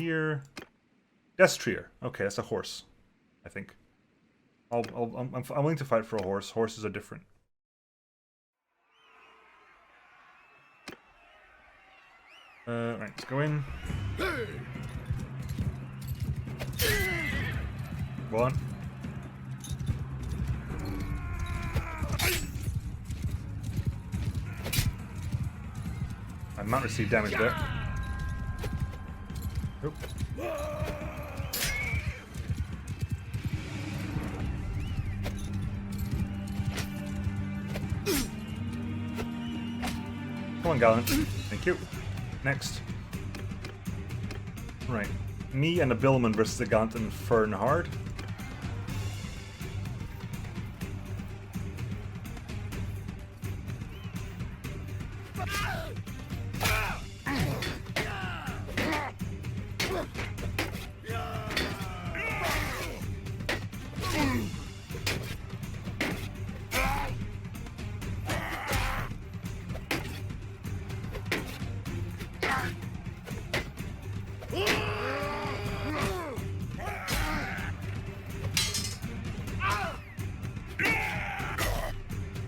here. Destrier. Okay, that's a horse, I think. I'm willing to fight for a horse. Horses are different. Right, let's go in. One. I might receive damage there. Oop. Come on, Gallant. Thank you. Next. Right. Me and a Billman versus a Gallant and Fernhard.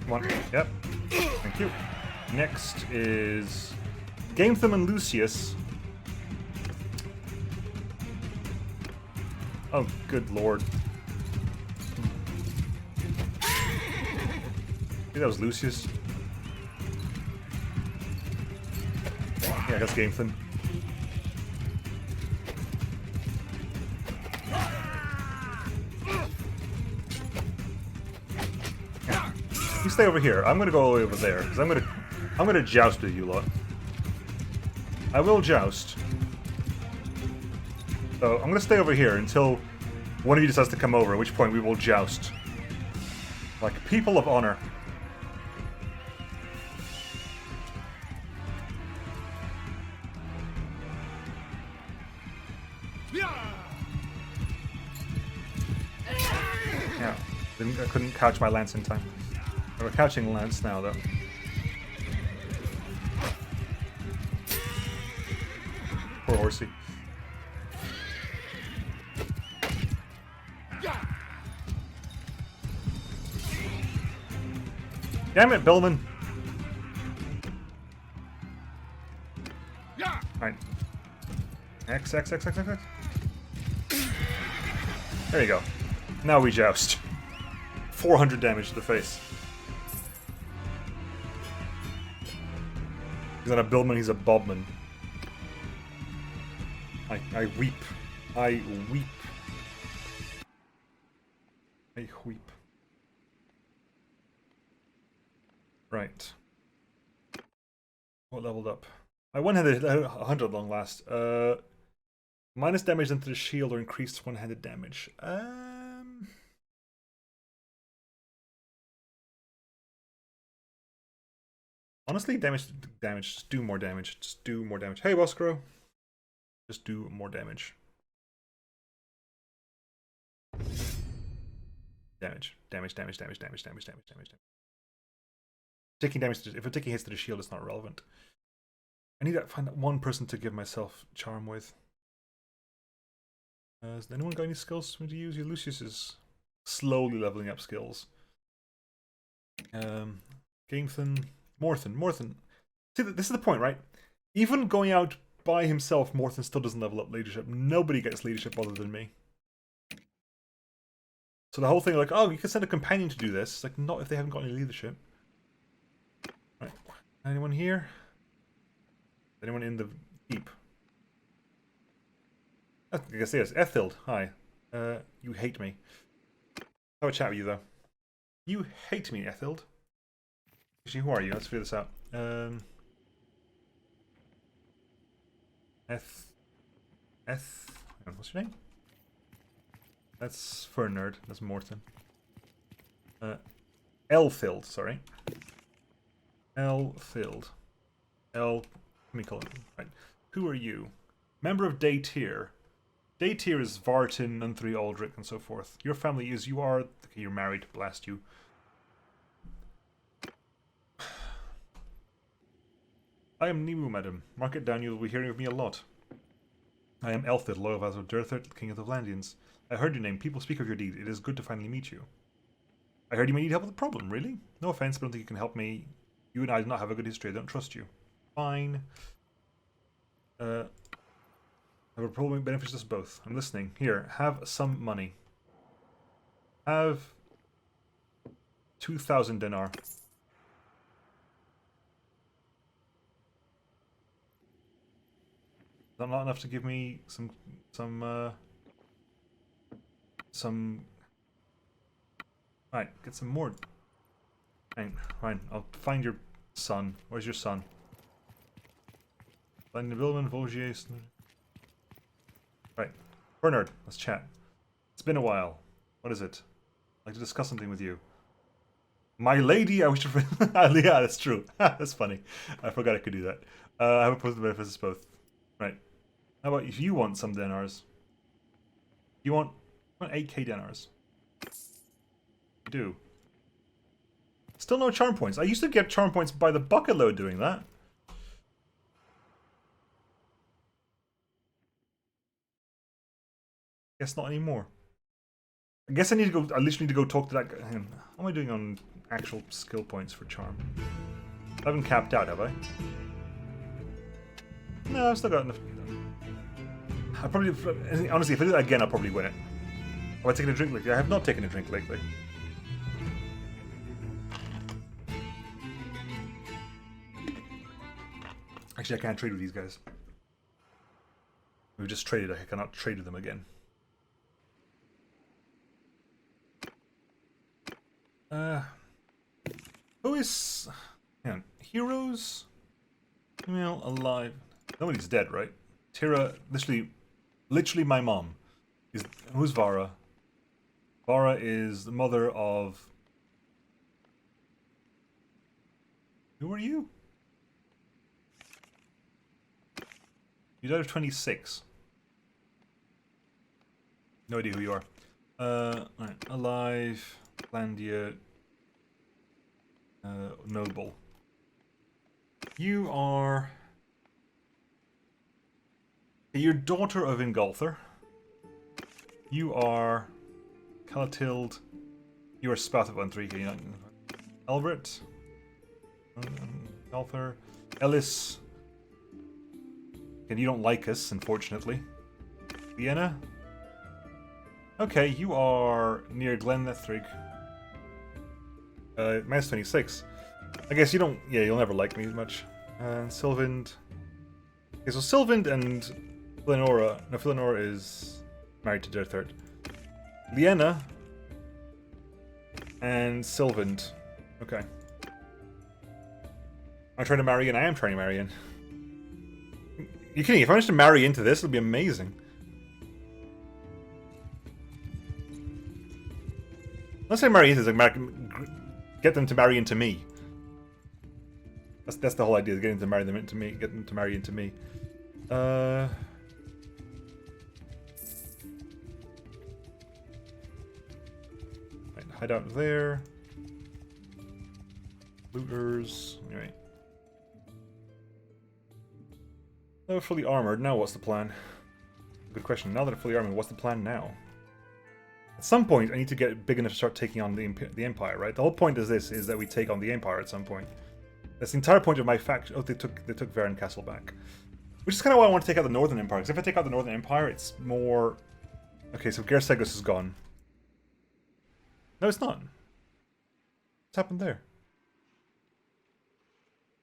Come on. Yep. Thank you. Next is Gametham and Lucius. Oh, good lord. Maybe that was Lucius. Yeah, that's Gametham. You stay over here. I'm gonna go all the way over there because I'm gonna joust with you lot. I will joust. So I'm gonna stay over here until one of you decides to come over. At which point we will joust, like people of honor. Yeah, I couldn't couch my lance in time. We're couching lance now, though. Poor horsey. Damn it, Billman! Right. X. There you go. Now we joust. 400 damage to the face. He's not a Billman, he's a Bobman. I weep. I weep. I weep. Right. What leveled up? I one-handed 100 long last. Minus damage into the shield or increased one-handed damage. Honestly, damage. Just do more damage. Just do more damage. Hey, Boscro. Just do more damage. Damage. Taking damage. If a taking hits to the shield, it's not relevant. I need to find that one person to give myself charm with. Has anyone got any skills for me to use? Lucius is slowly leveling up skills. Gametham. Morthen. See, this is the point, right? Even going out by himself, Morthen still doesn't level up leadership. Nobody gets leadership other than me. So the whole thing, like, oh, you can send a companion to do this. It's like, not if they haven't got any leadership. Right. Anyone here? Anyone in the keep? I guess yes. Ethild, hi. You hate me. Have a chat with you, though. You hate me, Ethild. Actually, who are you? Let's figure this out. What's your name? That's Fernerd. That's Morton. Elfild, sorry. Elfild. Let me call it. Right. Who are you? Member of Day Tier. Day Tier is Vartan, Unthri, Aldrich, and so forth. Your family is, you are, okay, you're married, blast you. I am Nemo, madam. Mark it down, you'll be hearing of me a lot. I am Elthid, loyal vassal of Durthert, king of the Vlandians. I heard your name. People speak of your deed. It is good to finally meet you. I heard you may need help with a problem. Really? No offense, but I don't think you can help me. You and I do not have a good history. I don't trust you. Fine. I have a problem that benefits us both. I'm listening. Here, have some money. Have 2,000 dinar. Is that not enough to give me some Alright, get some more. Fine, I'll find your son. Where's your son? Find the Vilman, Volgier. Right. Bernard, let's chat. It's been a while. What is it? I'd like to discuss something with you. My lady, I wish to... yeah, that's true. That's funny. I forgot I could do that. I have opposed the benefits of both. Right. How about if you want some dinars? You want 8k dinars? You do. Still no charm points. I used to get charm points by the bucket load doing that. Guess not anymore. I guess I need to go. I literally need to go talk to that guy. Hang on. How am I doing on actual skill points for charm? I haven't capped out, have I? No, I've still got enough. I probably, honestly, if I do that again, I'll probably win it. Have I taken a drink lately? I have not taken a drink lately. Actually, I can't trade with these guys. We've just traded. I cannot trade with them again. Who is... Hang on. Heroes? Female alive. Nobody's dead, right? Tira, literally my mom. Who's Vara? Vara is the mother of... Who are you? You died of 26. No idea who you are. Alright. Alive. Landia. Noble. You are... You're daughter of Ingolthur. You are... Calatild. You are spouse of 1-3. Elbert. Ingolthur. Ellis. And you don't like us, unfortunately. Vienna. Okay, you are near Glenethrig. Minus 26. I guess you don't... Yeah, you'll never like me much. Sylvind. Okay, so Sylvind and Philonora... No, Philonora is married to Durthert. Liena and Sylvind. Okay. I'm trying to marry in. I am trying to marry in. You're kidding? If I manage to marry into this, it'll be amazing. Let's say marry into this, like get them to marry into me. That's the whole idea, getting to marry them into me, get them to marry into me. Right, hide out there. Looters. Alright. Now we're fully armored, now what's the plan? Good question. Now that I'm fully armored, what's the plan now? At some point, I need to get big enough to start taking on the Empire, right? The whole point of this is that we take on the Empire at some point. That's the entire point of my faction. Oh, they took Varen Castle back. Which is kind of why I want to take out the Northern Empire, because if I take out the Northern Empire, it's more... Okay, so Gersegos is gone. No, it's not. What's happened there?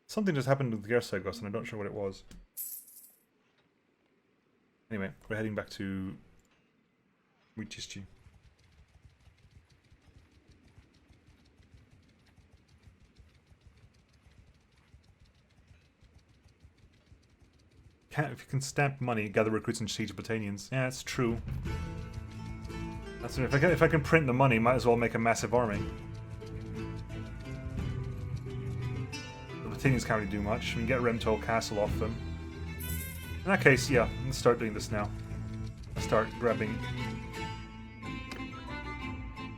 Something just happened with Gersegos, and I'm not sure what it was. Anyway, we're heading back to... Wichichi. If you can stamp money, gather recruits and siege Botanians. Yeah, it's true. That's if I can print the money, might as well make a massive army. The Botanians can't really do much. We can get Remtol Castle off them. In that case, yeah, let's start doing this now. Let's start grabbing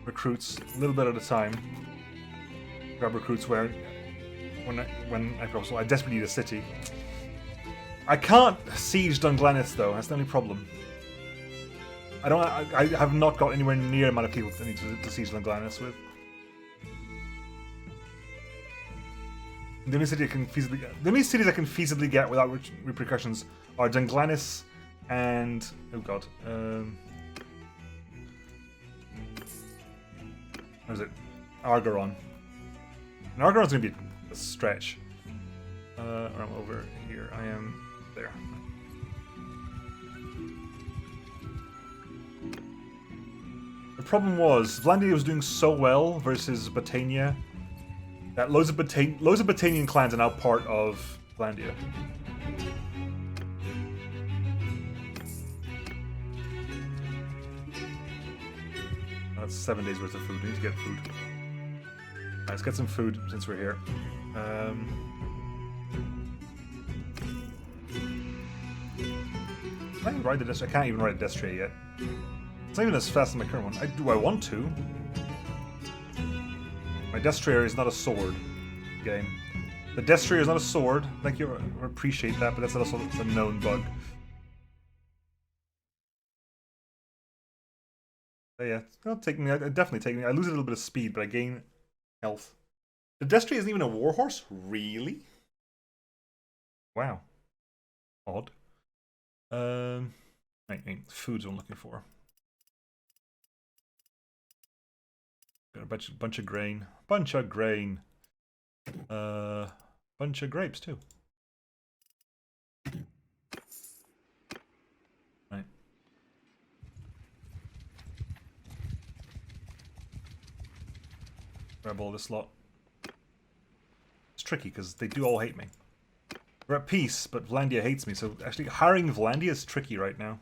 recruits a little bit at a time. Grab recruits when I desperately need a city. I can't siege Dunglanis though. That's the only problem. I have not got anywhere near the amount of people I need to siege Dunglanis with. The only cities I can feasibly get without repercussions are Dunglanis and what is it? Argoron. And Argoron's gonna be a stretch. I'm over here. I am there. The problem was Vlandia was doing so well versus Botania that loads of Botanian clans are now part of Vlandia. That's 7 days worth of food. We need to get food. Alright, let's get some food since we're here. Can I ride the Destria? I can't even ride a Destria yet. It's not even as fast as my current one. Do I want to? My Destria is not a sword game. The Destria is not a sword. Thank you, I appreciate that, but that's also a known bug. But yeah, it'll take me. Definitely take me. I lose a little bit of speed, but I gain health. The Destria isn't even a warhorse? Really? Wow. Odd. Food's what I'm looking for. Got a bunch of grain. Bunch of grain. Bunch of grapes too. Right. Grab all this lot. It's tricky because they do all hate me. We're at peace, but Vlandia hates me, so actually hiring Vlandia is tricky right now.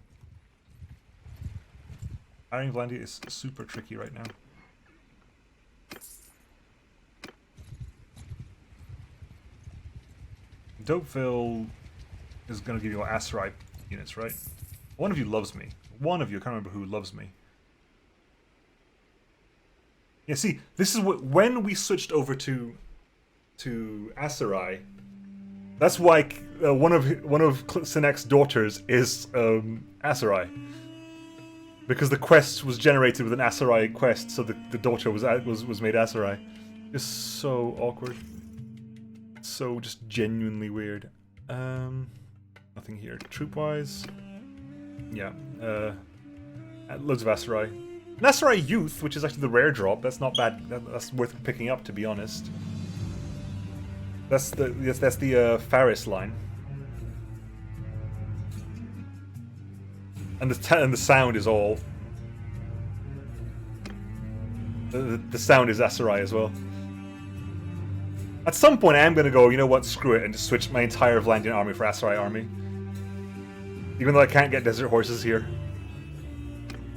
Hiring Vlandia is super tricky right now. Dopeville is going to give you Aserai units, right? One of you loves me. One of you, I can't remember who loves me. Yeah, see, this is what when we switched over to Aserai. That's why one of Sinek's daughters is Aserai. Because the quest was generated with an Aserai quest, so the daughter was made Aserai. It's so awkward. So just genuinely weird. Nothing here. Troop-wise, yeah. Loads of Aserai. An Aserai Youth, which is actually the rare drop. That's not bad. That's worth picking up, to be honest. That's the Faris line. And the sound is all. The sound is Aserai as well. At some point, I am going to go, you know what, screw it, and just switch my entire Vlandian army for Aserai army. Even though I can't get desert horses here.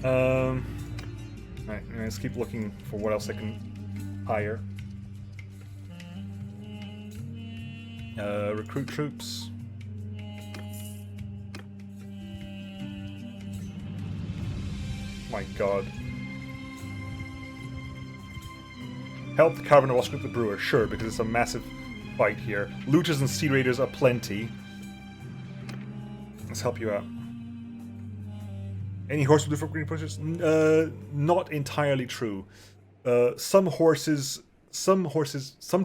Right, let's keep looking for what else I can hire. Recruit troops. My god. Help the Caravan of Oscar the Brewer, sure, because it's a massive fight here. Looters and Sea Raiders are plenty. Let's help you out. Any horse with different green pushes? Not entirely true. Some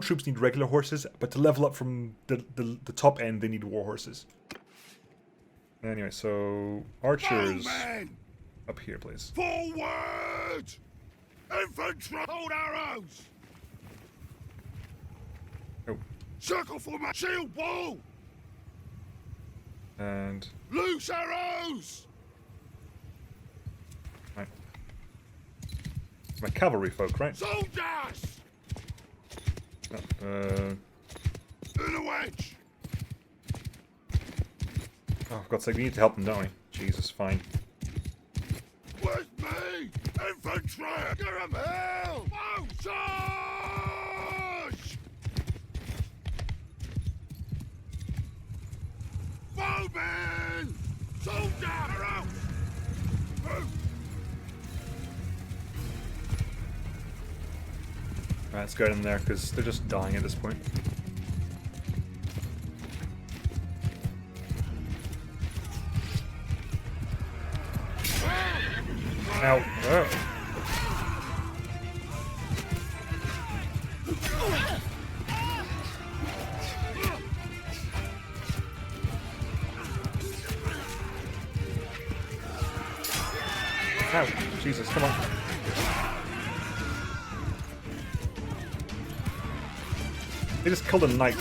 troops need regular horses, but to level up from the top end, they need war horses. Anyway, so archers up here, please. Forward! Infantry, hold arrows! Oh. Circle for my shield wall! And loose arrows! Right. My cavalry folk, right? Soldiers! In a wedge! Oh, for God's sake, we need to help them, don't we? Jesus, fine. With me! Infantry! Get 'em hell! Oh, charge! Bowman! Soldier! Arrows! Right, let's go in there, because they're just dying at this point. Ow. Oh. Ow. Jesus, come on. They just killed a knight.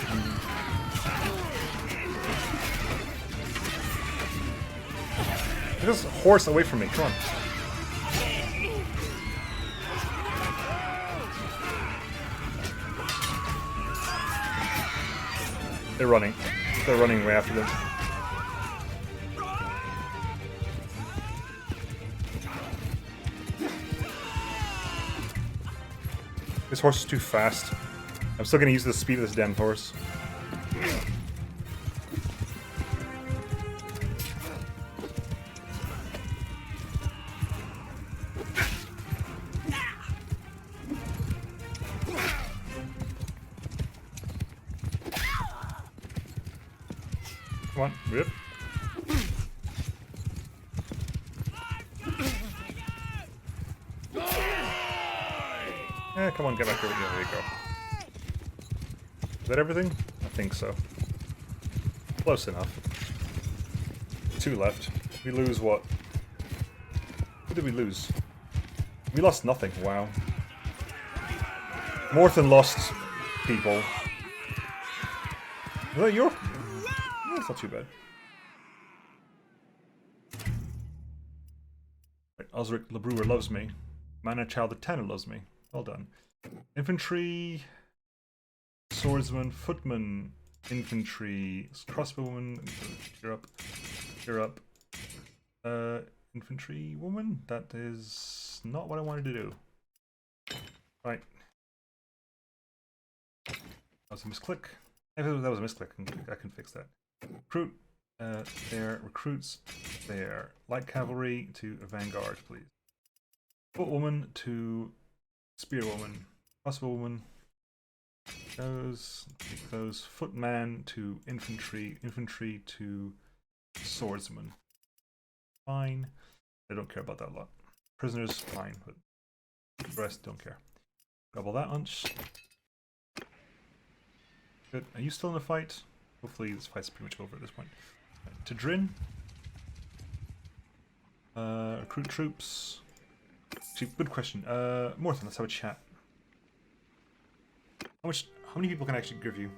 Get this horse away from me, come on. They're running. They're running way after them. This horse is too fast. I'm still gonna use the speed of this damn horse. Come on, rip. Come on, get back over here. There you go. Is that everything? I think so. Close enough. 2 left. We lose what? What did we lose? We lost nothing. Wow. Morthen lost people. Is that your... Oh, that's not too bad. Right, Osric the Brewer loves me. Mana Child the Tanner loves me. Well done. Infantry, swordsman, footman, infantry, crossbowman. You're up. You're up. Infantry woman. That is not what I wanted to do. Right. That was a misclick. If that was a misclick, I can fix that. Recruit. There. Recruits. There. Light cavalry to vanguard, please. Footwoman to spearwoman. Crossbowwoman. Those. Footman to infantry. Infantry to swordsman. Fine. I don't care about that lot. Prisoners, fine, but the rest don't care. Grab all that lunch. Good. Are you still in the fight? Hopefully this fight's pretty much over at this point. Right. To Drin. Recruit troops. Actually, good question. Morthen, let's have a chat. How many people can I actually give you?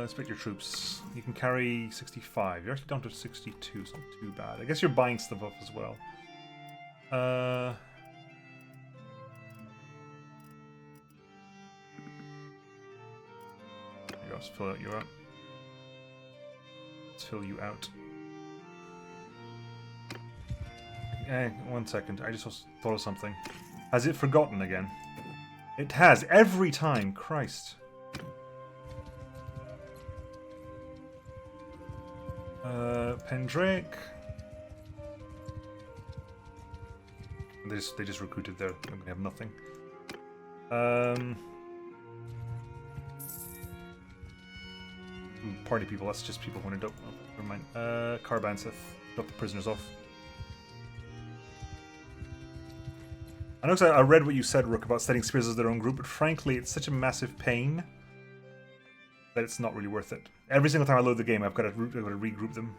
Split your troops. You can carry 65. You're actually down to 62, so not too bad. I guess you're buying stuff up as well. There you go, let's fill out you out. Let's fill you out. 1 second, I just thought of something. Has it forgotten again? It has, every time, Christ. Pendrake. They just recruited there. I'm gonna have nothing. Party people, that's just people who wanted up. Oh, never mind. Carbanseth. Got the prisoners off. I know I read what you said, Rook, about setting spears as their own group, but frankly, it's such a massive pain that it's not really worth it. Every single time I load the game, I've got to regroup them.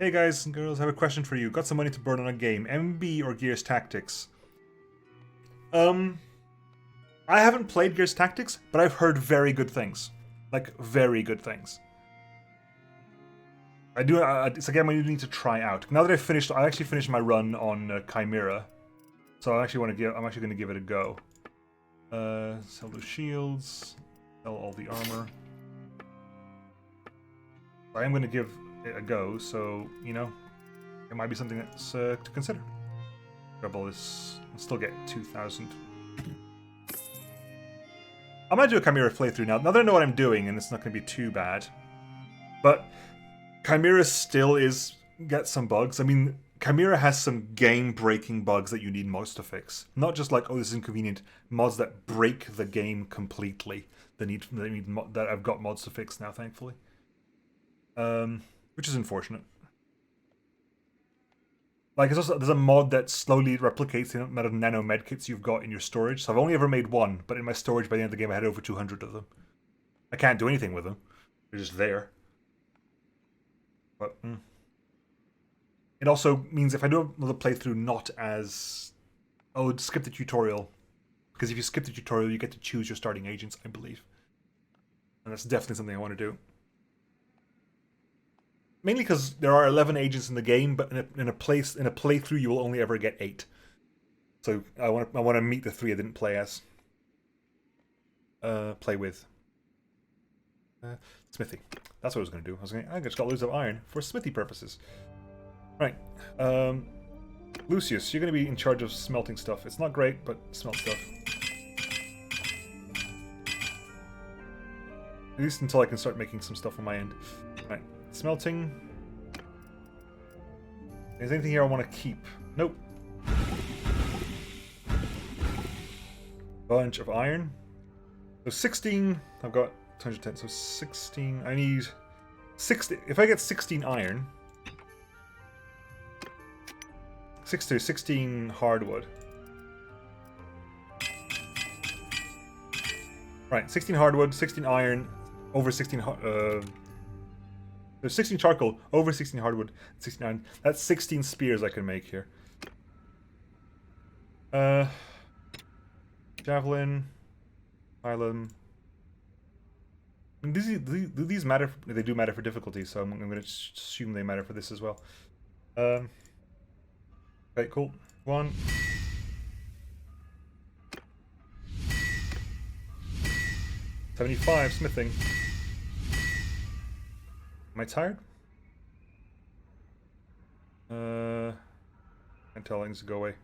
Hey guys and girls, I have a question for you. Got some money to burn on a game. MB or Gears Tactics? I haven't played Gears Tactics, but I've heard very good things. Like, very good things. I do. It's a game I need to try out. Now that I actually finished my run on Chimera, so I'm actually going to give it a go. Sell those shields. Sell all the armor. I am going to give it a go, so you know, it might be something that's to consider. Grab all this. I'll still get 2,000. I might do a Chimera playthrough now. Now that I know what I'm doing, and it's not going to be too bad, but. Chimera still gets some bugs. I mean, Chimera has some game-breaking bugs that you need mods to fix. Not just like, oh, this is inconvenient. Mods that break the game completely. That I've got mods to fix now, thankfully. which is unfortunate. Like, there's a mod that slowly replicates the amount of nano medkits you've got in your storage. So I've only ever made one, but in my storage by the end of the game I had over 200 of them. I can't do anything with them. They're just there. But it also means if I do another playthrough not as... I would skip the tutorial. Because if you skip the tutorial, you get to choose your starting agents, I believe. And that's definitely something I want to do. Mainly because there are 11 agents in the game, but in a playthrough you will only ever get 8. So I want to meet the 3 I didn't play as. Play with. Smithy. That's what I was going to do. I just got loads of iron for smithy purposes. Right. Lucius, you're going to be in charge of smelting stuff. It's not great, but smelt stuff. At least until I can start making some stuff on my end. Right. Smelting. Is there anything here I want to keep? Nope. Bunch of iron. So 16. I've got 110. So 16. I need 60. If I get 16 iron. 16 hardwood. Right, 16 hardwood, 16 iron, over 16 there's 16 charcoal, over 16 hardwood, 16 iron. That's 16 spears I can make here. Javelin, pylon. Do these matter? They do matter for difficulty, so I'm going to assume they matter for this as well. Okay, cool. 1. $75 smithing. Am I tired? Can't tell things to go away.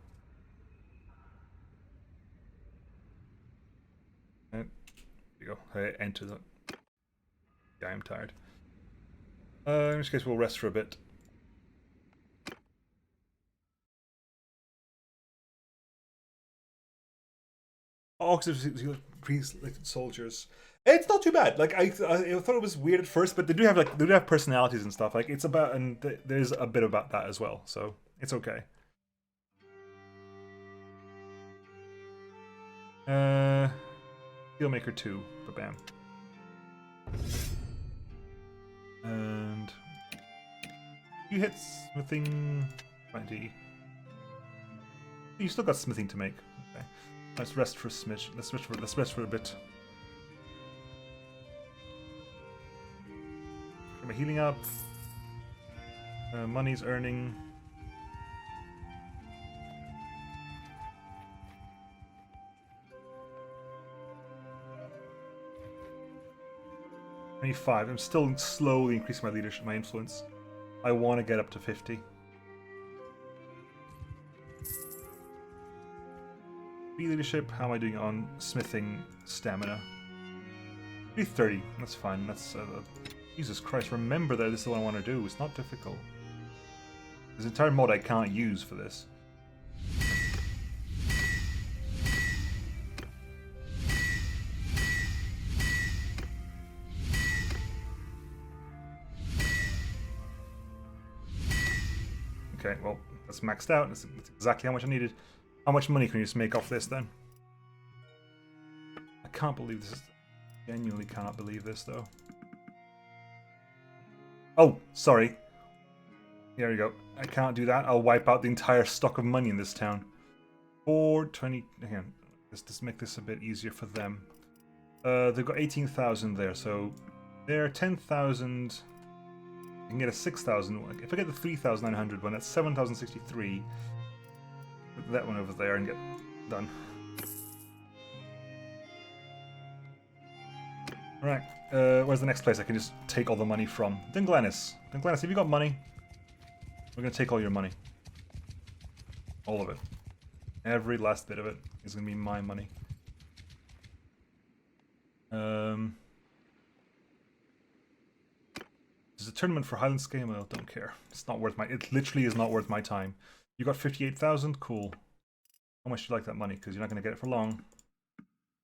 There you go. I enter that. Yeah, I'm tired. In which case we'll rest for a bit. Pre-selected soldiers. It's not too bad. Like I thought it was weird at first, but they do have personalities and stuff. Like it's about, and there's a bit about that as well, so it's okay. Steelmaker 2, bam. And you hit smithing 20. You still got smithing to make. Okay. Let's rest for a smidge. Let's rest for a bit. Get my healing up. Money's earning. $25. I'm still slowly increasing my leadership, my influence. I want to get up to 50. Leadership, how am I doing on smithing stamina? 330, that's fine. That's Jesus Christ, remember that this is what I want to do. It's not difficult. There's an entire mod I can't use for this. Okay, well, that's maxed out. That's exactly how much I needed. How much money can you just make off this then? I can't believe this. Genuinely cannot believe this though. Oh, sorry. There we go. I can't do that. I'll wipe out the entire stock of money in this town. 420. Again, let's just make this a bit easier for them. They've got 18,000 there, so they're 10,000. I can get a 6,000. If I get the 3,900 one, that's 7,063. Put that one over there and get done. Alright, where's the next place I can just take all the money from? Dunglanis. Dunglanis, have you got money? We're gonna take all your money. All of it. Every last bit of it is gonna be my money. There's a tournament for Highland Scale. I don't care. It's not worth my... It literally is not worth my time. You got 58,000? Cool. How much do you like that money? Because you're not going to get it for long.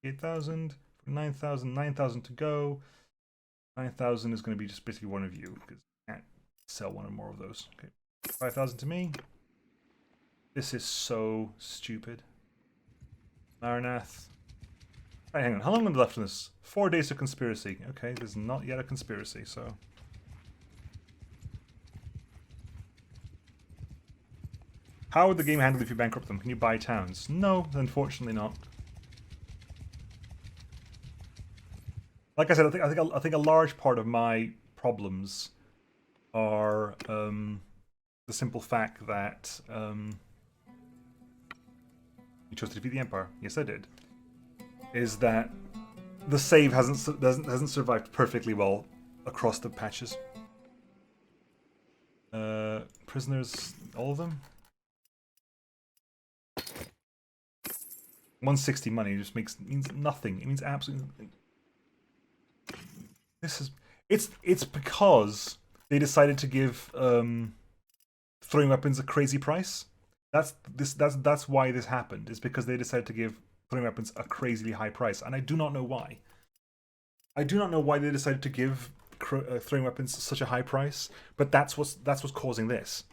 8,000, 9,000, 9,000 to go. 9,000 is going to be just basically one of you, because I can't sell one or more of those. Okay, 5,000 to me. This is so stupid. Maranath. Right, hang on. How long am I left on this? 4 days of conspiracy. Okay, there's not yet a conspiracy, so... How would the game handle if you bankrupt them? Can you buy towns? No, unfortunately not. Like I said, I think a large part of my problems are the simple fact that you chose to defeat the Empire. Yes, I did. Is that the save hasn't survived perfectly well across the patches. Prisoners, all of them. 160 money just means nothing. It means absolutely. This is it's because they decided to give throwing weapons a crazy price. That's why this happened. Is because they decided to give throwing weapons a crazily high price, and I do not know why. I do not know why they decided to give throwing weapons such a high price, but that's what's causing this.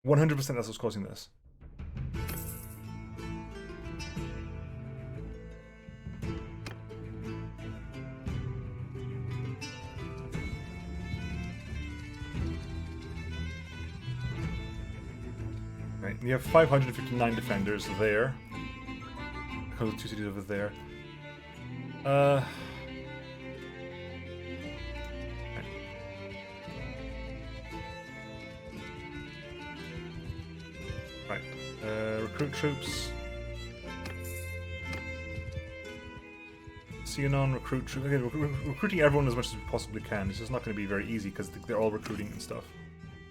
100% that's what's causing this. Right, you have 559 defenders there. Because of 2 cities over there. Right. Recruit troops. Xenon, recruit troops. Again, recruiting everyone as much as we possibly can. It's just not going to be very easy because they're all recruiting and stuff.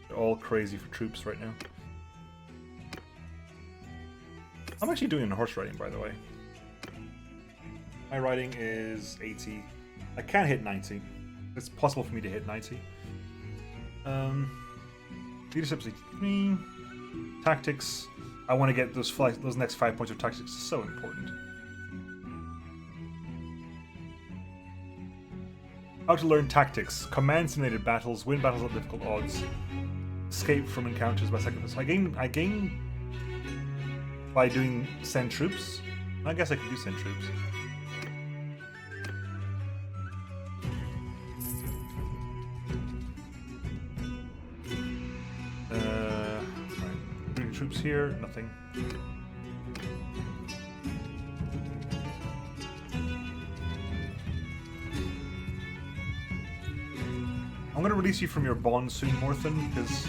They're all crazy for troops right now. I'm actually doing horse riding, by the way. My riding is 80. I can hit 90. It's possible for me to hit 90. Leadership's 83. Tactics. I want to get those next 5 points of tactics. It's so important. How to learn tactics. Command simulated battles. Win battles at difficult odds. Escape from encounters by sacrifice. I gain by doing send troops. I guess I could do send troops. Right. Bring troops here, nothing. I'm gonna release you from your bond soon, Morthen, because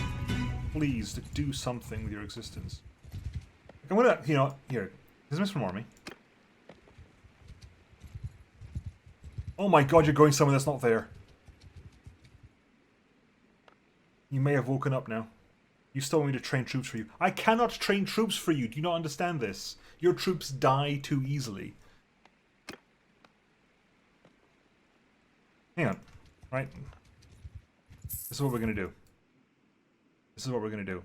please do something with your existence. I'm gonna, here. Dismiss from army. Oh my god, you're going somewhere that's not there. You may have woken up now. You still want me to train troops for you. I cannot train troops for you. Do you not understand this? Your troops die too easily. Hang on. Right? This is what we're gonna do.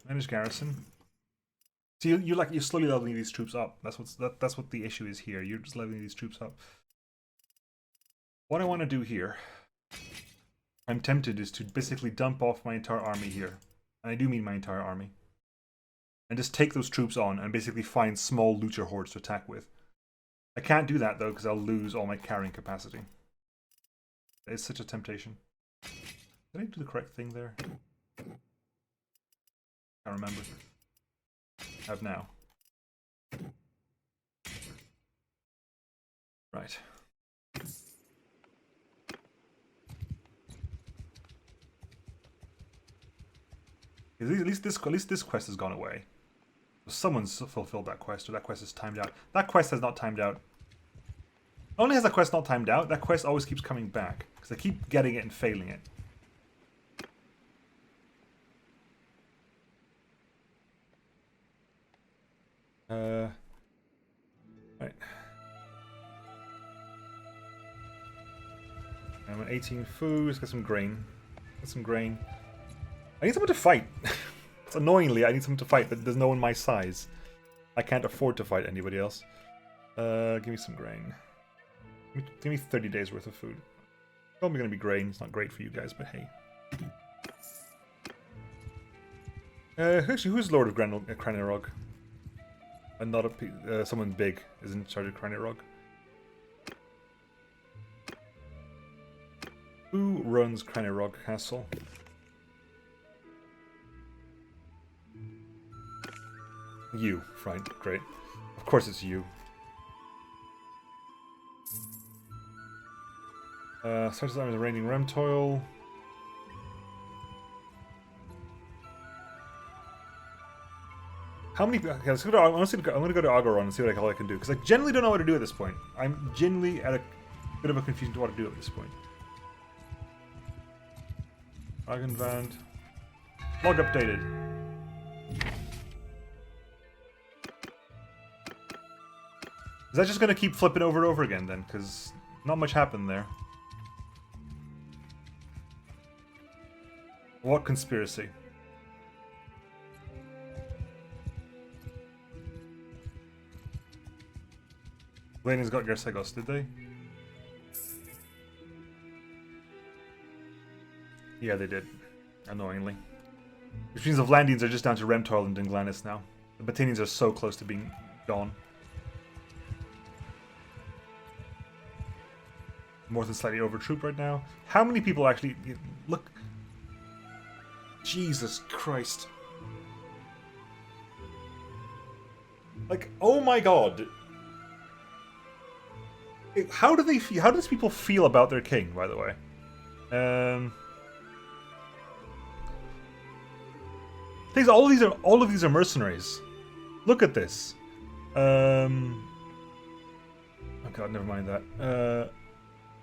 Manage garrison. So you're slowly leveling these troops up. That's what the issue is here. You're just leveling these troops up. What I want to do here, I'm tempted, is to basically dump off my entire army here, and I do mean my entire army, and just take those troops on and basically find small looter hordes to attack with. I can't do that though because I'll lose all my carrying capacity. It's such a temptation. Did I do the correct thing there? Can't remember. Have now. Right. At least this quest has gone away. Someone's fulfilled that quest, or that quest is timed out. That quest has not timed out. Not only has that quest not timed out, that quest always keeps coming back because I keep getting it and failing it. Right. I'm at 18 food. Let's get some grain. Get some grain. I need someone to fight. It's annoyingly, I need someone to fight, but there's no one my size. I can't afford to fight anybody else. Give me some grain. Give me 30 days worth of food. Probably going to be grain. It's not great for you guys, but hey. Actually, who's Lord of Cranirog? And not someone big is in charge of Cranirog. Who runs Cranirog Castle? You, right, great. Of course it's you. Starts out with the Reigning Remtoil. How many? Okay, let's go to, I'm going to go to Agoron and see what I can do, because I genuinely don't know what to do at this point. I'm genuinely at a bit of a confusion to what to do at this point. Argenvand. Log updated. Is that just going to keep flipping over and over again then? Because not much happened there. What conspiracy? Lane's got Gersegos, did they? Yeah, they did. Annoyingly. Which means the Vlandians are just down to Remtoil and Dinglanis now. The Batanians are so close to being gone. More than slightly overtrooped right now. How many people actually... Look... Jesus Christ. Like, oh my god. How do they feel? How does people feel about their king, by the way? Things. All of these are mercenaries. Look at this. Oh god, never mind that.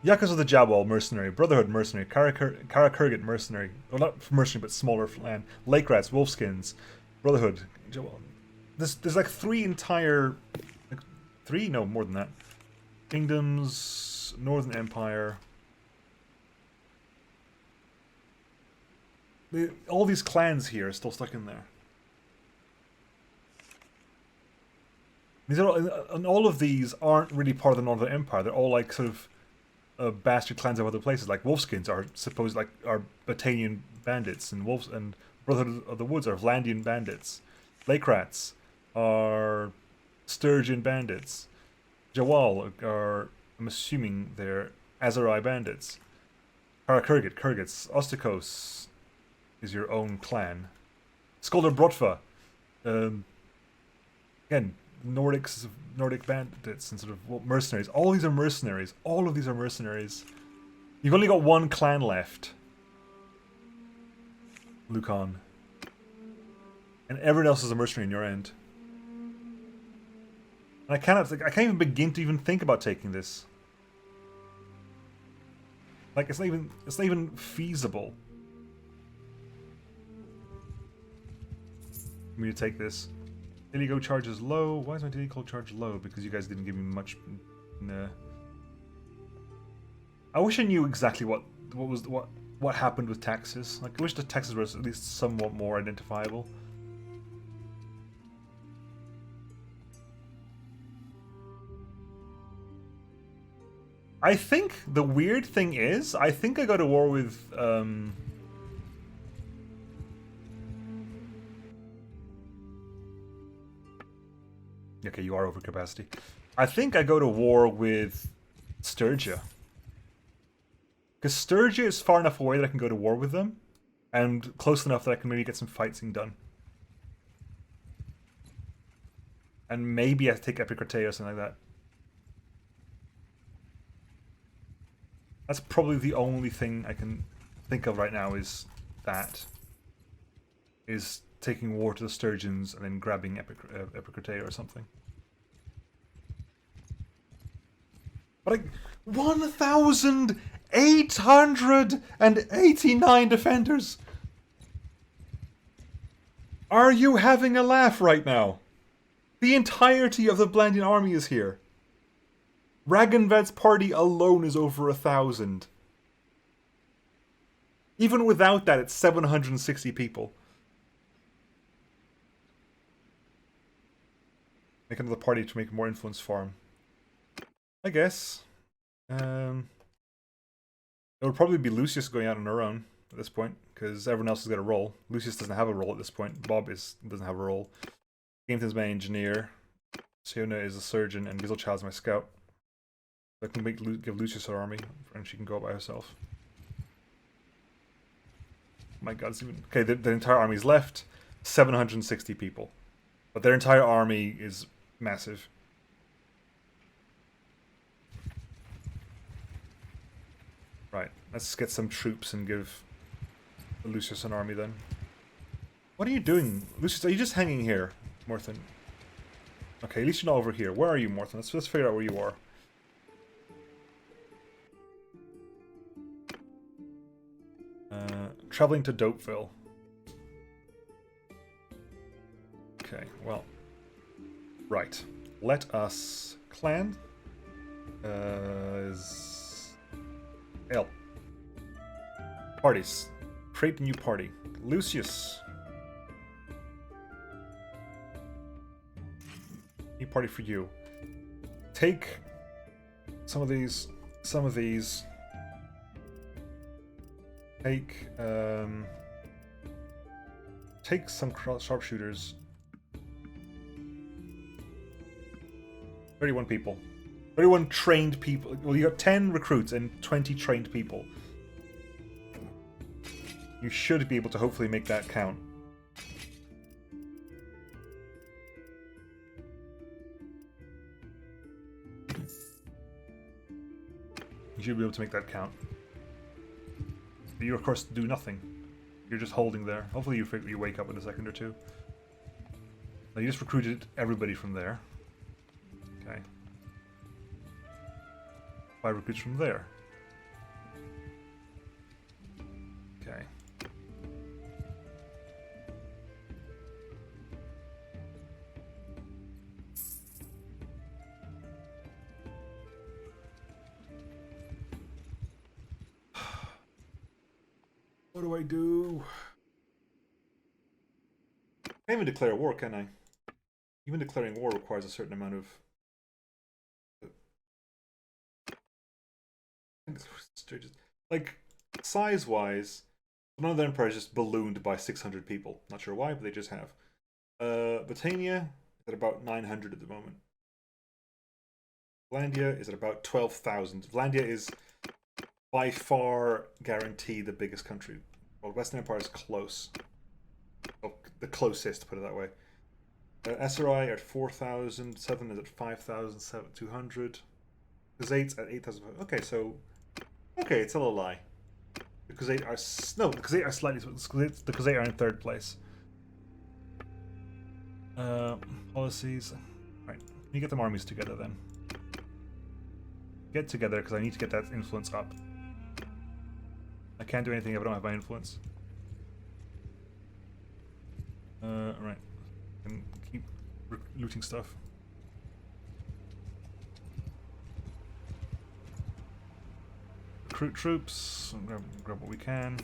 Yakas of the Jabal, mercenary. Brotherhood, mercenary. Karakurgit, mercenary. Well, not mercenary, but smaller land. Lake Rats, Wolfskins. Brotherhood, Jabal. There's like three entire... Like, three? No, more than that. Kingdoms, Northern Empire. All these clans here are still stuck in there. These are and all of these aren't really part of the Northern Empire. They're all like sort of bastard clans of other places. Like Wolfskins are supposed are Batanian bandits, and Brotherhood of the Woods are Vlandian bandits. Lake Rats are Sturgeon bandits. Jawal are, I'm assuming they're Azarai bandits. Kurgits, Ostikos is your own clan. Skolder Brotva, again, Nordic bandits and sort of mercenaries. All these are mercenaries. All of these are mercenaries. You've only got one clan left. Lucan. And everyone else is a mercenary in your end. And I can't even begin to even think about taking this. Like it's not even feasible for me to take this. Daily go charge is low. Why is my daily go charge low? Because you guys didn't give me much. Nah. I wish I knew exactly what happened with taxes. Like I wish the taxes were at least somewhat more identifiable. I think the weird thing is, I think I go to war with, okay, you are over capacity. I think I go to war with Sturgia. Because Sturgia is far enough away that I can go to war with them, and close enough that I can maybe get some fighting done. And maybe I take Epicrate or something like that. That's probably the only thing I can think of right now is that. Is taking war to the Sturgeons and then grabbing Epicrate or something. But like 1,889 defenders! Are you having a laugh right now? The entirety of the Vlandian army is here. Ragnvad's party alone is over 1,000. Even without that, it's 760 people. Make another party to make more influence farm. I guess. It would probably be Lucius going out on her own at this point, because everyone else has got a role. Lucius doesn't have a role at this point. Bob doesn't have a role. Gameton's my engineer. Siona is a surgeon, and Gizelchild's my scout. I can give Lucius her army, and she can go by herself. My God, it's even... Okay, the entire army's left. 760 people. But their entire army is massive. Right, let's get some troops and give Lucius an army then. What are you doing? Lucius, are you just hanging here, Morthen? Okay, at least you're not over here. Where are you, Morthen? Let's figure out where you are. Traveling to Dopeville. Okay, well. Right. Let us clan. L. Parties. Create a new party. Lucius. New party for you. Take some of these. Take some sharpshooters. 31 people. 31 trained people. Well, you got 10 recruits and 20 trained people. You should be able to hopefully make that count. You should be able to make that count. But you, of course, do nothing. You're just holding there. Hopefully you wake up in a second or two. Now you just recruited everybody from there. Okay. 5 recruits from there. Okay. What do I do? I can't even declare war, can I? Even declaring war requires a certain amount of... Like, size-wise, none of their empires just ballooned by 600 people. Not sure why, but they just have. Britannia is at about 900 at the moment. Vlandia is at about 12,000. Vlandia is by far guaranteed the biggest country. Well, Western Empire is close. Well, the closest, put it that way. Esserai are at 4,000. Southern is at 5,200. Khazaits at 8,000. Okay, so... Okay, it's still a lie. The Khazait are... No, the Khazait are slightly... The Khazait are in 3rd place. Policies... Right, you get them armies together then. Get together, because I need to get that influence up. I can't do anything if I don't have my influence. Right. And keep looting stuff. Recruit troops. Grab what we can.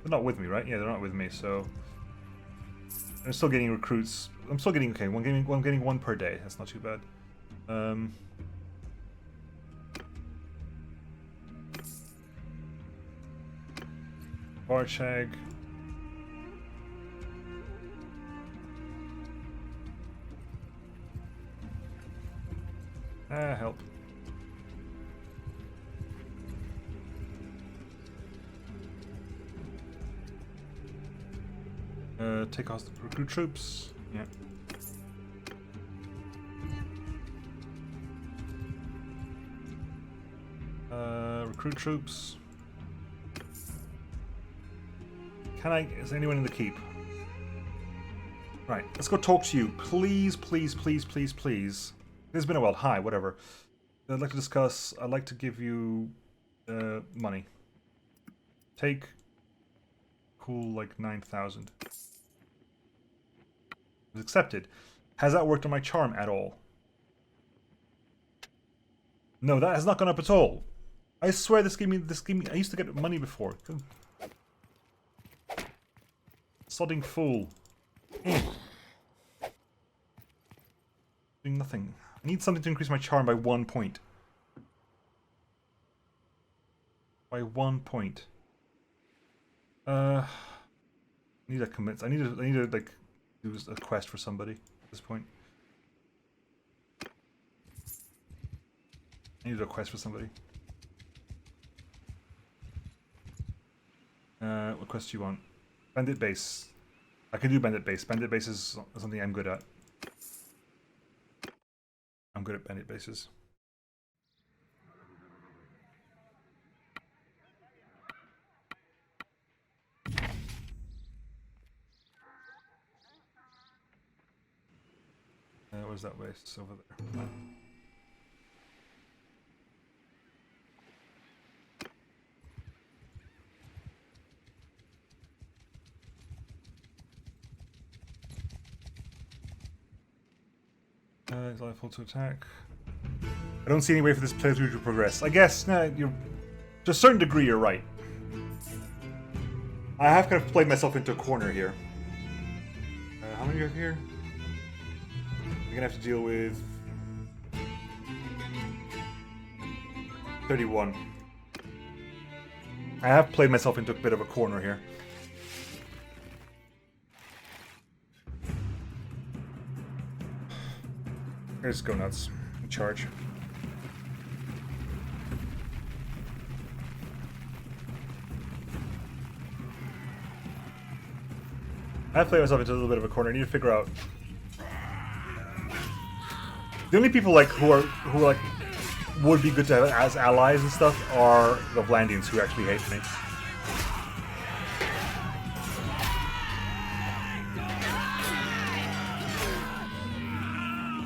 They're not with me, right? Yeah, they're not with me, so... I'm still getting recruits. I'm still getting... Okay, I'm getting one per day. That's not too bad. Barchag. Help. Take off the recruit troops. Yeah. Recruit troops. Is anyone in the keep? Right, let's go talk to you. Please, please, please, please, please. It's been a while. Hi, whatever. I'd like to discuss. I'd like to give you money. Take. Cool, like 9,000. Was accepted. Has that worked on my charm at all? No, that has not gone up at all. I swear this gave me. I used to get money before. Sodding fool. doing nothing. I need something to increase my charm by 1 point. By 1 point. I need a commit. I need to like do a quest for somebody at this point. I need a quest for somebody. What quest do you want? Bandit base. I can do bandit base. Bandit base is something I'm good at. I'm good at bandit bases. Where's that base? It's over there. Is life full to attack? I don't see any way for this playthrough to progress. I guess, you're to a certain degree, you're right. I have kind of played myself into a corner here. How many do you have here? You're gonna have to deal with 31. I have played myself into a bit of a corner here. Let's go nuts. Charge. I've played myself into a little bit of a corner. I need to figure out. The only people like who like would be good to have as allies and stuff are the Vlandians, who actually hate me.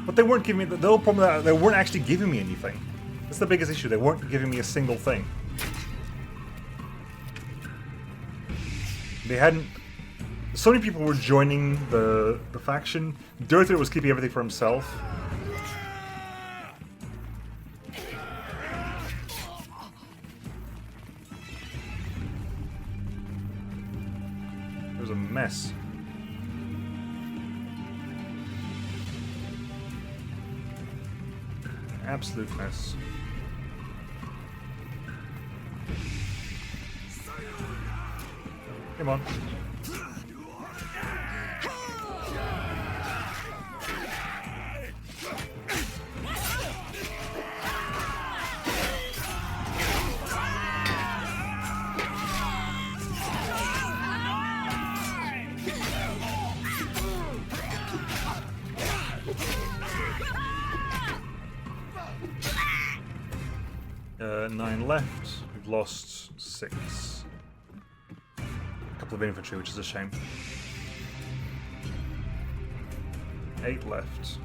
But they weren't giving me the whole problem that they weren't actually giving me anything. That's the biggest issue. They weren't giving me a single thing. They hadn't. So many people were joining the faction. Gird was keeping everything for himself. It was a mess. Absolute mess. Come on. Nine left. We've lost 6. A couple of infantry, which is a shame. 8 left.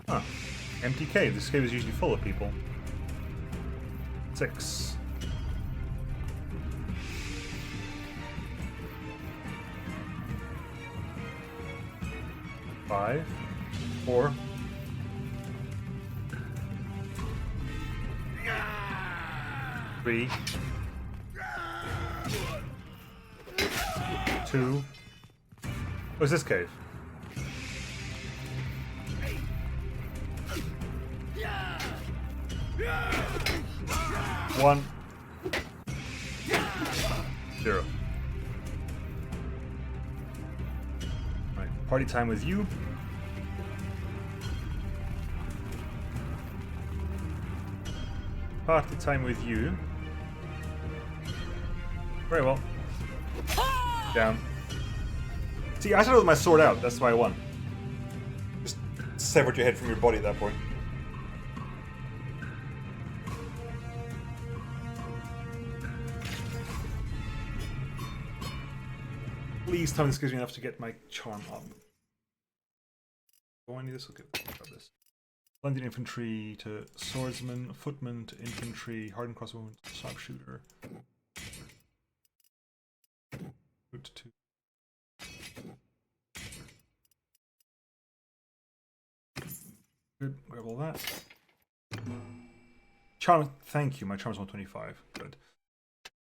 Huh. Empty cave. This cave is usually full of people. 6. 5, 4. Three. 2. What's this cave? 1. 0. Right, party time with you. Party time with you. Very well. Down. See, I started with my sword out. That's why I won. Just severed your head from your body at that point. Please tell me this gives me enough to get my charm up. Oh, I need this. Okay, got this. Blended infantry to swordsman, footman to infantry, hardened crossbowman to sharpshooter. Route 2. Good, grab all that. Charm, thank you. My charm is 125. Good.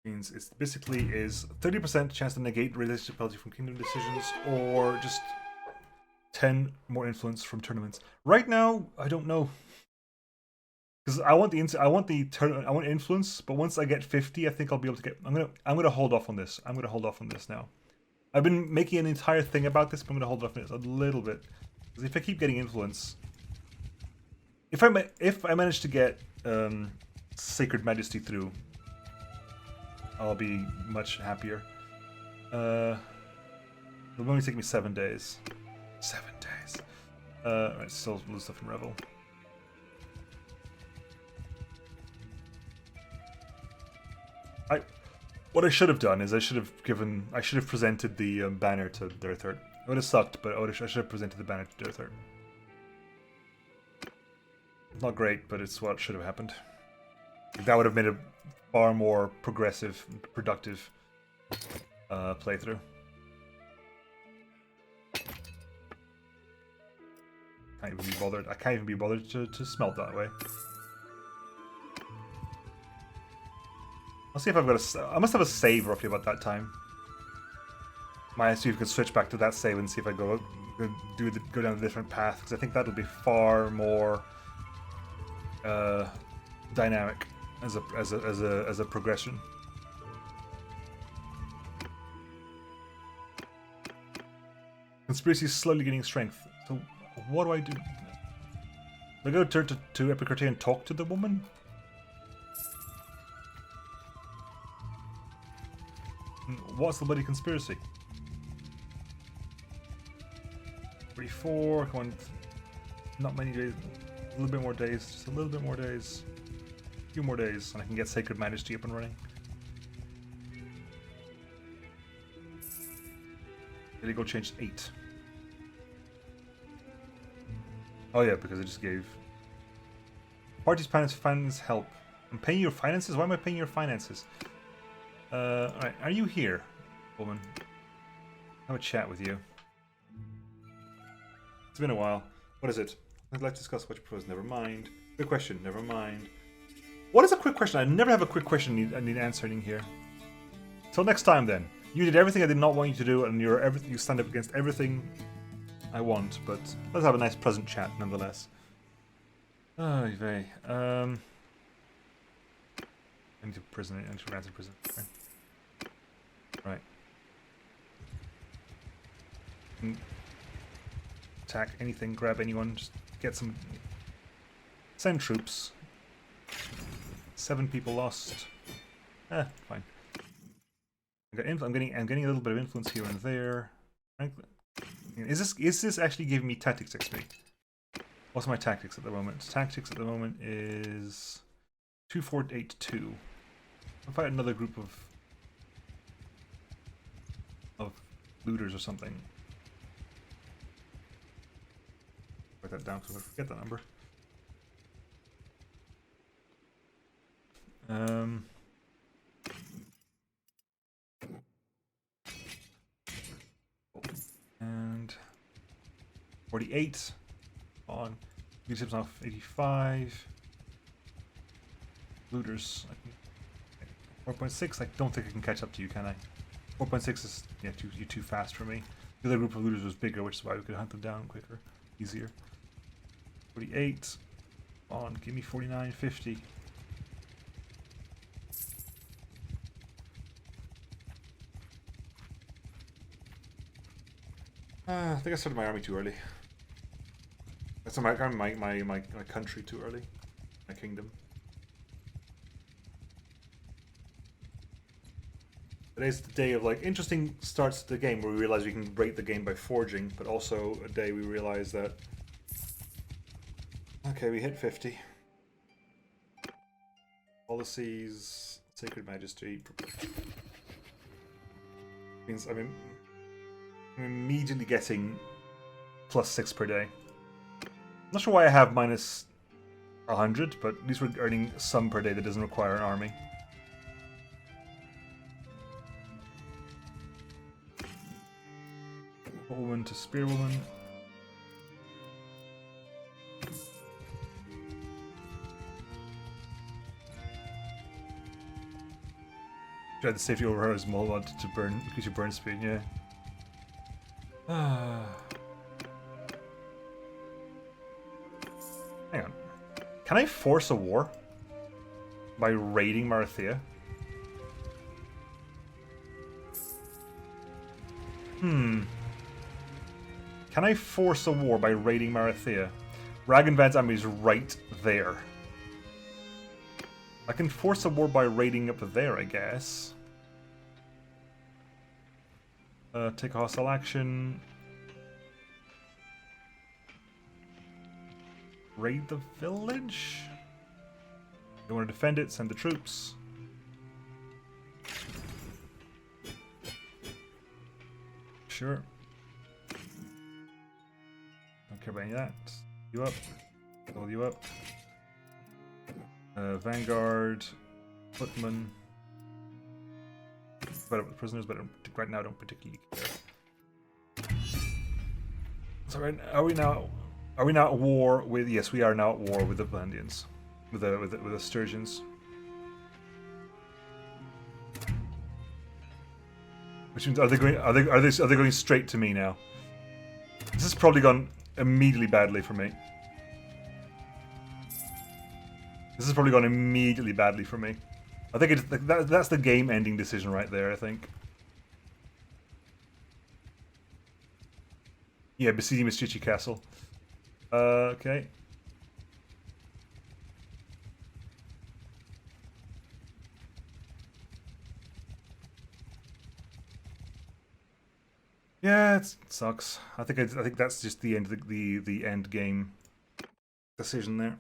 Means it's basically is 30% chance to negate relationship penalty from kingdom decisions, or just 10 more influence from tournaments. Right now, I don't know, because I want influence, but once I get 50, I think I'll be able to get. I'm gonna hold off on this. I'm gonna hold off on this now. I've been making an entire thing about this, but I'm gonna hold off on it a little bit, because if I keep getting influence, if I manage to get Sacred Majesty through, I'll be much happier. It'll only take me 7 days. 7 days. Alright, still lose stuff in Revel. What I should have done is I should have presented the banner to their third. It would have sucked, but I should have presented the banner to their third. Not great, but it's what should have happened. That would have made a far more progressive, productive playthrough. Can't even be bothered. I can't even be bothered to smelt that way. I'll see if I've got a. I must have a save roughly about that time. Might see if we can switch back to that save and see if I go down a different path, because I think that'll be far more dynamic as a progression. Conspiracy is slowly gaining strength. So what do I do? Do I go to Epicurte and talk to the woman? What's the bloody conspiracy? 34, come on. Not many days. A little bit more days. Just a little bit more days. A few more days, and I can get Sacred Majesty up and running. Did it go change 8? Oh yeah, because I just gave. Party's finance help. I'm paying your finances? Why am I paying your finances? Alright, are you here, woman? Have a chat with you. It's been a while. What is it? I'd like to discuss what you propose. Never mind. Quick question. Never mind. What is a quick question? I never have a quick question I need answering here. Till next time, then. You did everything I did not want you to do, and you stand up against everything I want. But let's have a nice, pleasant chat, nonetheless. Oh, vey. I need to prison. I need to ransom prison. Okay. Right. Attack anything, grab anyone, just get some. Send troops. 7 people lost. Fine. I'm getting a little bit of influence here and there. Is this actually giving me tactics XP? What's my tactics at the moment? Tactics at the moment is 2482. I'll fight another group of looters or something. Write that down because I forget that number. And 48 on leadership's off 85. Looters 4.6. I don't think I can catch up to you, can I? 4.6 is you're too fast for me. The other group of looters was bigger, which is why we could hunt them down quicker, easier. 48 on, give me 49, 50. I think I started my army too early. I started my country too early. My kingdom. Today's the day of like interesting starts to the game where we realize we can break the game by forging, but also a day we realize that okay, we hit 50. Policies, Sacred Majesty. Means I'm immediately getting +6 per day. Not sure why I have minus 100, but at least we're earning some per day that doesn't require an army. Woman to spearwoman. Dread the safety over her as Molod to burn, increase your burn speed, yeah. Hang on. Can I force a war? By raiding Marathea? Can I force a war by raiding Marathea? Ragnvad's army is right there. I can force a war by raiding up there, I guess. Take a hostile action. Raid the village? You want to defend it, send the troops. Sure. Don't care about any of that. You up. Hold you up. Vanguard. Footman. Better with the prisoners, but right now I don't particularly care. So are we now at war with? Yes, we are now at war with the Vandians. With the Sturgeons. Which means are they going straight to me now? This has probably gone immediately badly for me. This has probably gone immediately badly for me. I think that's the game-ending decision right there, I think. Yeah, besieging Mistichi Castle. Okay. Yeah, it sucks. I think that's just the end of the end game decision there.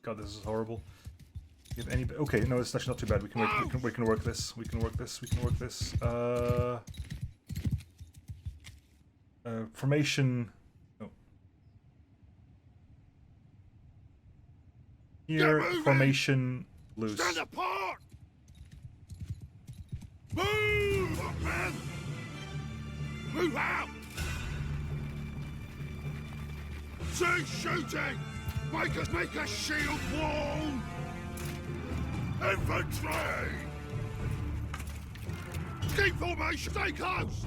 God, this is horrible. You have any? Okay, no, it's actually not too bad. We can work this. We can work this. We can work this. Formation. Oh. Here, formation loose. Stand apart! Move, man! Move out! Cease shooting! Make a shield wall! Infantry! Keep formation! Stay close!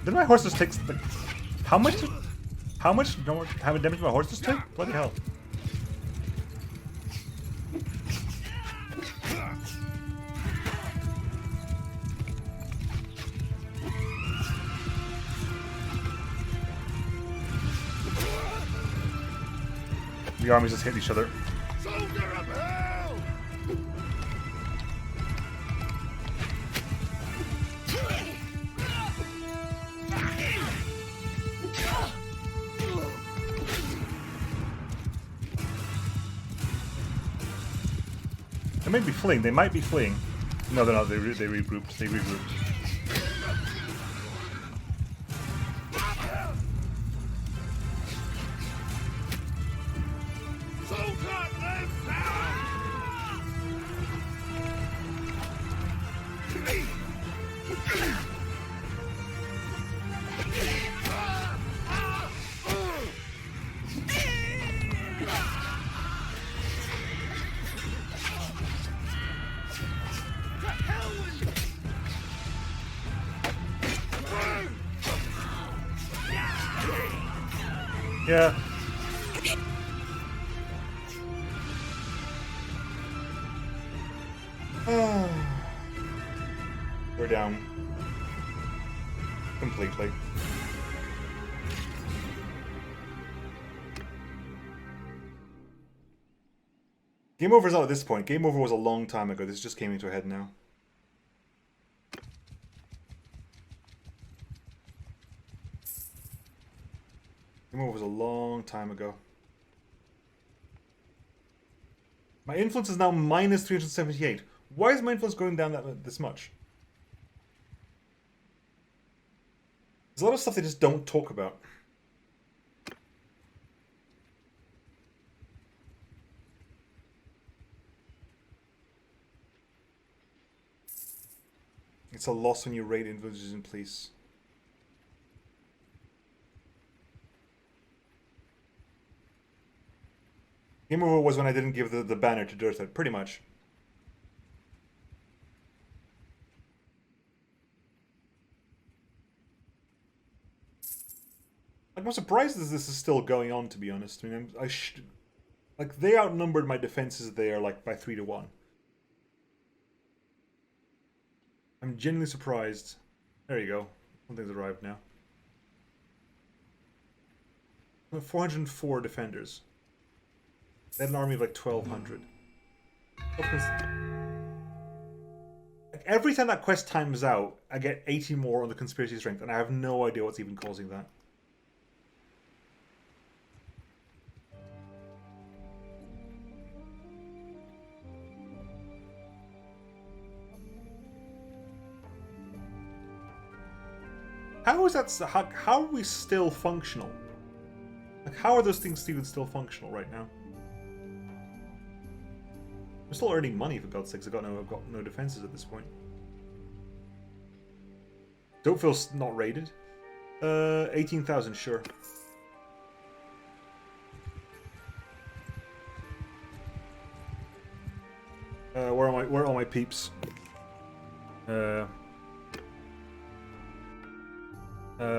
Did my horse just take the... How much damage did my horse just take? Bloody hell. The armies just hit each other. Soldier of hell! They might be fleeing. They might be fleeing. No, they're not. They regrouped. They regrouped. Yeah. We're down. Completely. Game over's not at this point. Game over was a long time ago. This just came into a head now. Game over was a long time ago. My influence is now minus 378. Why is my influence going down this much? There's a lot of stuff they just don't talk about. It's a loss when you raid villages in police. Game over was when I didn't give the banner to Gird, pretty much. Like, I'm surprised that this is still going on, to be honest. I mean, like, they outnumbered my defenses there, like, by 3 to 1. I'm genuinely surprised. There you go. Something's arrived now. 404 defenders. They had an army of like 1,200. Like, every time that quest times out, I get 80 more on the conspiracy strength, and I have no idea what's even causing that. How is that? How are we still functional? Like, how are those things even still functional right now? I'm still earning money, for God's sakes. I've got no defenses at this point. Don't feel not raided. 18,000, sure. Where are all my peeps?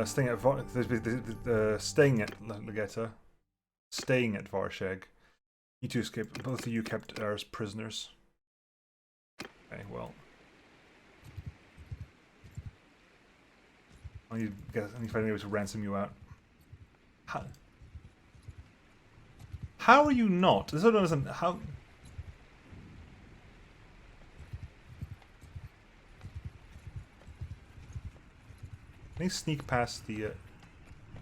Staying at Legetta, staying at Varsheg. You two escaped. Both of you kept as prisoners. Okay, well, I need to find a way to ransom you out. How are you not? This doesn't how. Can you sneak past the... For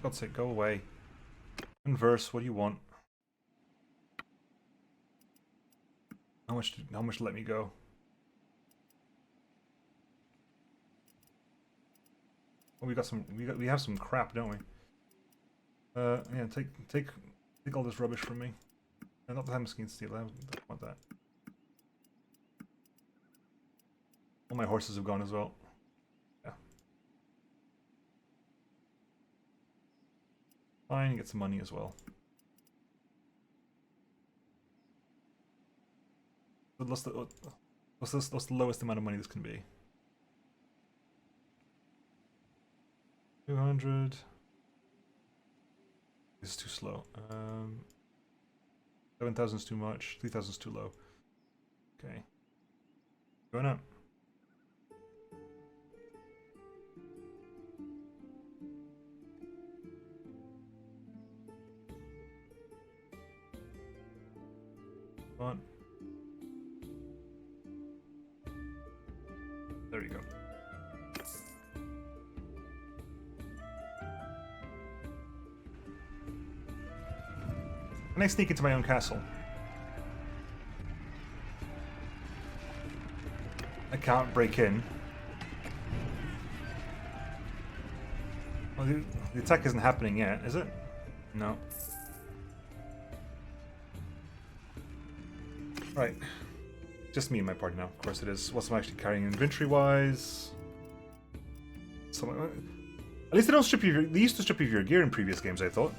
God's sake, go away. Converse, what do you want? How much to let me go? Oh, we have some crap, don't we? Yeah, take all this rubbish from me. Not that I'm skin steel, I don't want that. All my horses have gone as well. Fine, get some money as well. What's the lowest amount of money this can be? 200. This is too slow. 7,000 is too much. 3,000 is too low. Okay. Going up. On. There you go. Can I sneak into my own castle? I can't break in. Well, the attack isn't happening yet, is it? No. Right. Just me and my party now. Of course it is. What's I'm actually carrying inventory-wise? At least they don't strip you. They used to strip you of your gear in previous games, I thought.